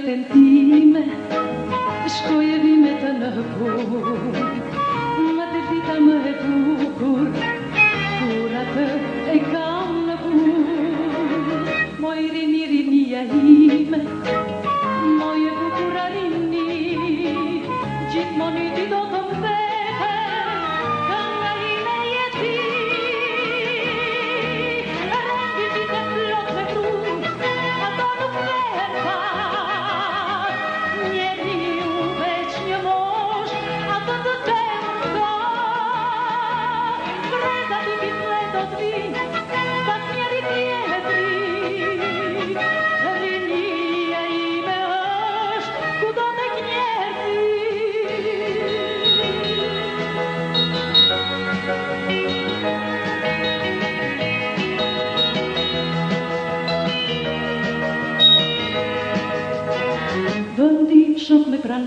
vetën time, shkoj e vimet në punë, më të dita më e bukur, kur atë e kam në punë. Moj rinia ime, moj e bukura rini, gjithmoni ti do të më vete, kam nga ime jeti. Rendi ti të plot me tu, ato nuk verta, njeriu veç një mosh, ato të temka. Vreda ti bitle do t'vi, pas njeri tjetri, rinia ime është kudo tek njerëzi. Vëndi shok me pran